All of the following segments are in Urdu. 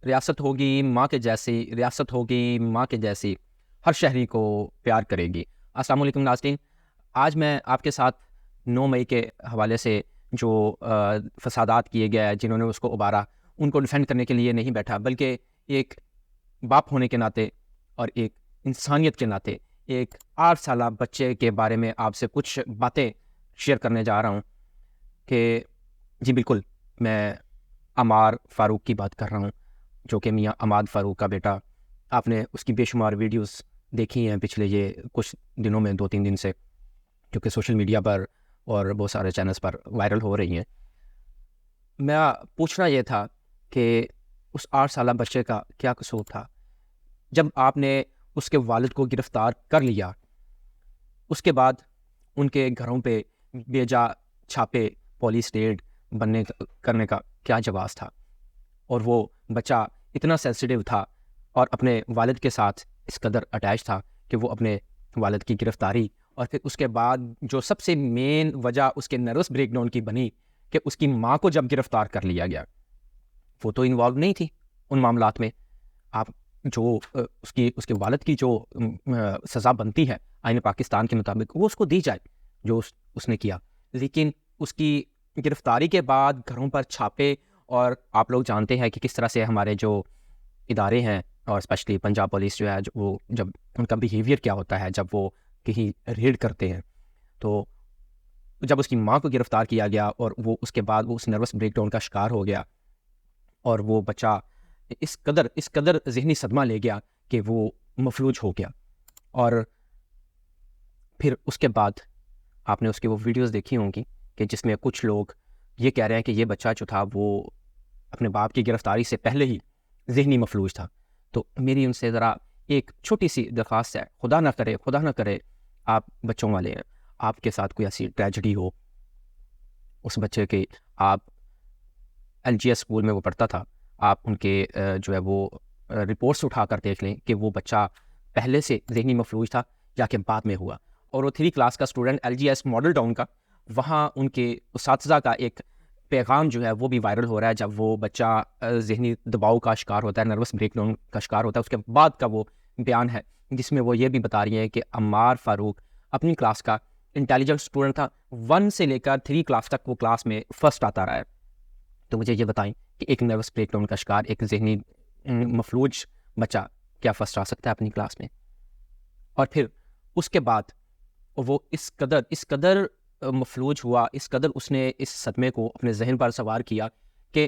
ریاست ہوگی ماں کے جیسی، ریاست ہوگی ماں کے جیسی، ہر شہری کو پیار کرے گی۔ السلام علیکم ناظرین، آج میں آپ کے ساتھ 9 مئی کے حوالے سے جو فسادات کیے گئے، جنہوں نے اس کو ابھارا، ان کو ڈیفینڈ کرنے کے لیے نہیں بیٹھا، بلکہ ایک باپ ہونے کے ناطے اور ایک انسانیت کے ناطے ایک 8 سالہ بچے کے بارے میں آپ سے کچھ باتیں شیئر کرنے جا رہا ہوں کہ جی بالکل میں عمار فاروق کی بات کر رہا ہوں، جو کہ میاں عماد فاروق کا بیٹا۔ آپ نے اس کی بے شمار ویڈیوز دیکھی ہیں پچھلے یہ کچھ دنوں میں، 2-3 دن سے، جو کہ سوشل میڈیا پر اور بہت سارے چینلز پر وائرل ہو رہی ہیں۔ میں پوچھنا یہ تھا کہ اس 8 سالہ بچے کا کیا قصور تھا؟ جب آپ نے اس کے والد کو گرفتار کر لیا، اس کے بعد ان کے گھروں پہ بے جا چھاپے، پولیس ریڈ کرنے کا کیا جواز تھا؟ اور وہ بچہ اتنا سینسیٹیو تھا اور اپنے والد کے ساتھ اس قدر اٹیچ تھا کہ وہ اپنے والد کی گرفتاری اور پھر اس کے بعد جو سب سے مین وجہ اس کے نروس بریک ڈاؤن کی بنی کہ اس کی ماں کو جب گرفتار کر لیا گیا، وہ تو انوالو نہیں تھی ان معاملات میں۔ آپ جو اس کے والد کی جو سزا بنتی ہے آئین پاکستان کے مطابق، وہ اس کو دی جائے جو اس نے کیا، لیکن اس کی گرفتاری کے بعد گھروں پر چھاپے، اور آپ لوگ جانتے ہیں کہ کس طرح سے ہمارے جو ادارے ہیں اور اسپیشلی پنجاب پولیس جو ہے، وہ جب ان کا بیہیویئر کیا ہوتا ہے جب وہ کہیں ریڈ کرتے ہیں، تو جب اس کی ماں کو گرفتار کیا گیا اور وہ اس کے بعد وہ اس نروس بریک ڈاؤن کا شکار ہو گیا، اور وہ بچہ اس قدر ذہنی صدمہ لے گیا کہ وہ مفلوج ہو گیا۔ اور پھر اس کے بعد آپ نے اس کی وہ ویڈیوز دیکھی ہوں گی کہ جس میں کچھ لوگ یہ کہہ رہے ہیں کہ یہ بچہ جو تھا وہ اپنے باپ کی گرفتاری سے پہلے ہی ذہنی مفلوج تھا۔ تو میری ان سے ذرا ایک چھوٹی سی درخواست ہے، خدا نہ کرے آپ بچوں والے ہیں، آپ کے ساتھ کوئی ایسی ٹریجڈی ہو، اس بچے کے، آپ LGS اسکول میں وہ پڑھتا تھا، آپ ان کے جو ہے وہ رپورٹس اٹھا کر دیکھ لیں کہ وہ بچہ پہلے سے ذہنی مفلوج تھا یا کہ بعد میں ہوا۔ اور وہ 3 کلاس کا اسٹوڈنٹ LGS ماڈل ٹاؤن کا، وہاں ان کے اساتذہ کا ایک پیغام جو ہے وہ بھی وائرل ہو رہا ہے، جب وہ بچہ ذہنی دباؤ کا شکار ہوتا ہے، نروس بریک ڈاؤن کا شکار ہوتا ہے، اس کے بعد کا وہ بیان ہے جس میں وہ یہ بھی بتا رہی ہیں کہ عمار فاروق اپنی کلاس کا انٹیلیجنٹ اسٹوڈنٹ تھا، 1 سے لے کر 3 کلاس تک وہ کلاس میں فرسٹ آتا رہا ہے۔ تو مجھے یہ بتائیں کہ ایک نروس بریک ڈاؤن کا شکار، ایک ذہنی مفلوج بچہ کیا فرسٹ آ سکتا ہے اپنی کلاس میں؟ اور پھر اس کے بعد وہ اس قدر مفلوج ہوا، اس قدر اس نے اس صدمے کو اپنے ذہن پر سوار کیا کہ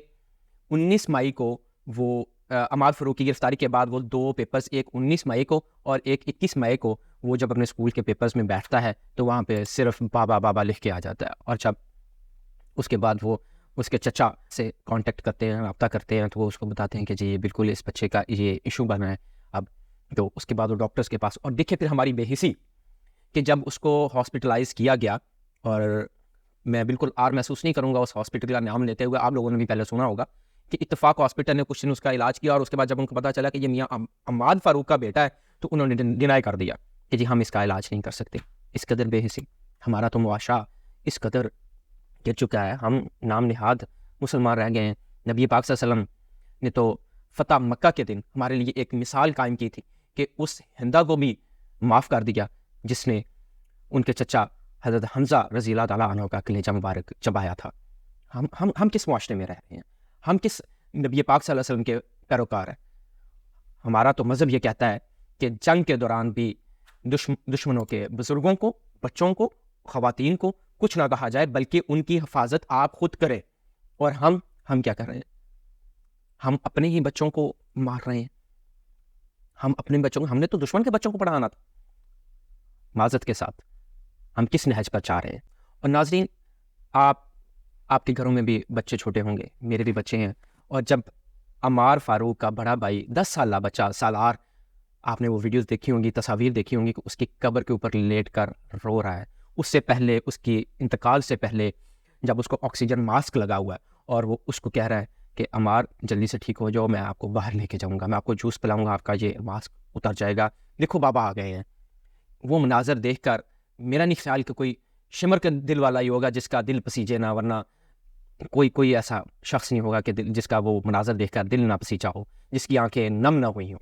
19 مئی کو وہ عماد فاروق کی گرفتاری کے بعد وہ 2 پیپرز، ایک 19 مئی کو اور ایک 21 مئی کو، وہ جب اپنے اسکول کے پیپرز میں بیٹھتا ہے تو وہاں پہ صرف بابا بابا لکھ کے آ جاتا ہے، اور جب اس کے بعد وہ اس کے چچا سے کانٹیکٹ کرتے ہیں، رابطہ کرتے ہیں، تو وہ اس کو بتاتے ہیں کہ جی یہ بالکل اس بچے کا یہ ایشو بنا ہے اب۔ تو اس کے بعد وہ ڈاکٹرز کے پاس، اور دیکھیں پھر ہماری بے حسی کہ جب اس کو ہاسپٹلائز کیا گیا، اور میں بالکل آر محسوس نہیں کروں گا اس ہاسپٹل کا نام لیتے ہوئے، آپ لوگوں نے بھی پہلے سنا ہوگا کہ اتفاق ہاسپٹل نے کچھ دن اس کا علاج کیا، اور اس کے بعد جب ان کو پتہ چلا کہ یہ میاں عماد فاروق کا بیٹا ہے تو انہوں نے ڈینائی کر دیا کہ جی ہم اس کا علاج نہیں کر سکتے۔ اس قدر بے حسی، ہمارا تو معاشرہ اس قدر گر چکا ہے، ہم نام نہاد مسلمان رہ گئے ہیں۔ نبی پاک صلی اللہ علیہ وسلم نے تو فتح مکہ کے دن ہمارے لیے ایک مثال قائم کی تھی کہ اس ہندا کو بھی معاف کر دیا جس نے ان کے چچا حضرت حمزہ رضی اللہ تعالیٰ عنہ کا کلیجہ مبارک چبایا تھا۔ ہم کس معاشرے میں رہ رہے ہیں؟ ہم کس نبی پاک صلی اللہ علیہ وسلم کے پیروکار ہیں؟ ہمارا تو مذہب یہ کہتا ہے کہ جنگ کے دوران بھی دشمنوں کے بزرگوں کو، بچوں کو، خواتین کو کچھ نہ کہا جائے، بلکہ ان کی حفاظت آپ خود کریں۔ اور ہم کیا کر رہے ہیں؟ ہم اپنے ہی بچوں کو مار رہے ہیں، ہم اپنے بچوں کو، ہم نے تو دشمن کے بچوں کو پڑھانا تھا۔ معذرت کے ساتھ ہم کس نہج پر چاہ رہے ہیں؟ اور ناظرین، آپ کے گھروں میں بھی بچے چھوٹے ہوں گے، میرے بھی بچے ہیں، اور جب عمار فاروق کا بڑا بھائی 10 سالہ بچہ سالار، آپ نے وہ ویڈیوز دیکھی ہوں گی، تصاویر دیکھی ہوں گی کہ اس کی قبر کے اوپر لیٹ کر رو رہا ہے۔ اس سے پہلے، اس کی انتقال سے پہلے، جب اس کو آکسیجن ماسک لگا ہوا ہے اور وہ اس کو کہہ رہا ہے کہ عمار جلدی سے ٹھیک ہو جاؤ، میں آپ کو باہر لے کے جاؤں گا، میں آپ کو جوس پلاؤں گا، آپ کا یہ ماسک اتر جائے گا، دیکھو بابا آ گئے ہیں۔ وہ مناظر دیکھ کر میرا نہیں خیال کہ کوئی شمر کا دل والا ہی ہوگا جس کا دل پسیجے نہ، ورنہ کوئی ایسا شخص نہیں ہوگا کہ جس کا وہ مناظر دیکھ کر دل نہ پسیچا ہو، جس کی آنکھیں نم نہ ہوئی ہوں۔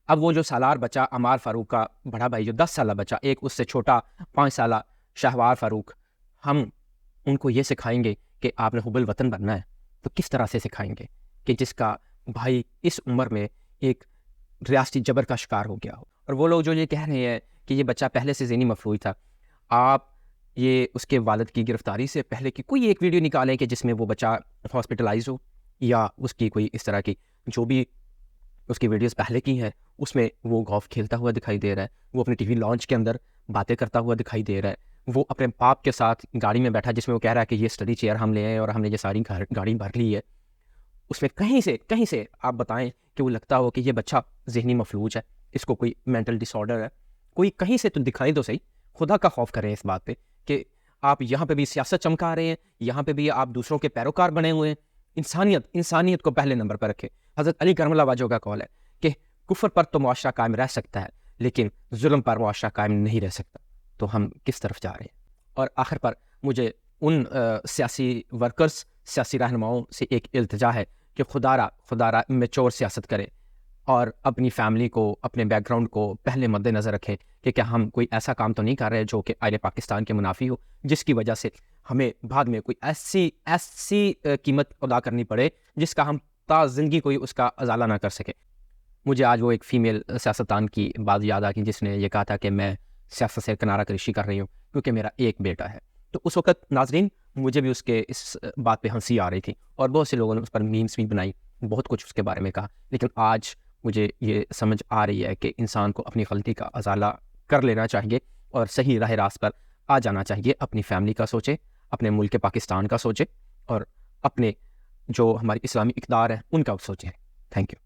اب وہ جو سالار بچہ عمار فاروق کا بڑا بھائی، جو 10 سالہ بچہ، ایک اس سے چھوٹا 5 سالہ شہوار فاروق، ہم ان کو یہ سکھائیں گے کہ آپ نے حب الوطن بننا ہے، تو کس طرح سے سکھائیں گے کہ جس کا بھائی اس عمر میں ایک ریاستی جبر کا شکار ہو گیا ہو؟ اور وہ لوگ جو یہ کہہ رہے ہیں کہ یہ بچہ پہلے سے ذہنی مفلوج تھا، آپ یہ اس کے والد کی گرفتاری سے پہلے کی کوئی ایک ویڈیو نکالیں کہ جس میں وہ بچہ ہاسپٹلائز ہو، یا اس کی کوئی اس طرح کی جو بھی اس کی ویڈیوز پہلے کی ہیں اس میں وہ گولف کھیلتا ہوا دکھائی دے رہا ہے، وہ اپنی ٹی وی لانچ کے اندر باتیں کرتا ہوا دکھائی دے رہا ہے، وہ اپنے باپ کے ساتھ گاڑی میں بیٹھا جس میں وہ کہہ رہا ہے کہ یہ اسٹڈی چیئر ہم لے آئے اور ہم نے یہ ساری گاڑی بھر لی ہے۔ اس میں کہیں سے آپ بتائیں کہ وہ لگتا ہو کہ یہ بچہ ذہنی مفلوج ہے، اس کو کوئی مینٹل ڈس آرڈر ہے؟ کوئی کہیں سے تو دکھائیں تو صحیح۔ خدا کا خوف کریں اس بات پہ کہ آپ یہاں پہ بھی سیاست چمکا رہے ہیں، یہاں پہ بھی آپ دوسروں کے پیروکار بنے ہوئے ہیں۔ انسانیت کو پہلے نمبر پر رکھیں۔ حضرت علی کرم اللہ وجہ کا قول ہے کہ کفر پر تو معاشرہ قائم رہ سکتا ہے، لیکن ظلم پر معاشرہ قائم نہیں رہ سکتا۔ تو ہم کس طرف جا رہے ہیں؟ اور آخر پر مجھے ان سیاسی ورکرز، سیاسی رہنماؤں سے ایک التجا ہے کہ خدا را میچور سیاست کریں اور اپنی فیملی کو، اپنے بیک گراؤنڈ کو پہلے مد نظر رکھیں کہ کیا ہم کوئی ایسا کام تو نہیں کر رہے جو کہ آئین پاکستان کے منافی ہو، جس کی وجہ سے ہمیں بعد میں کوئی ایسی قیمت ادا کرنی پڑے جس کا ہم تا زندگی کوئی اس کا ازالہ نہ کر سکے۔ مجھے آج وہ ایک فیمیل سیاستدان کی بات یاد آ گئی جس نے یہ کہا تھا کہ میں سیاست سے کنارہ کشی کر رہی ہوں کیونکہ میرا ایک بیٹا ہے۔ تو اس وقت ناظرین مجھے بھی اس بات پہ ہنسی آ رہی تھی، اور بہت سے لوگوں نے اس پر میمز بھی بنائی، بہت کچھ اس کے بارے میں کہا، لیکن آج مجھے یہ سمجھ آ رہی ہے کہ انسان کو اپنی غلطی کا ازالہ کر لینا چاہیے اور صحیح راہ راست پر آ جانا چاہیے۔ اپنی فیملی کا سوچے، اپنے ملک پاکستان کا سوچے، اور اپنے جو ہماری اسلامی اقدار ہیں ان کا سوچیں۔ Thank you.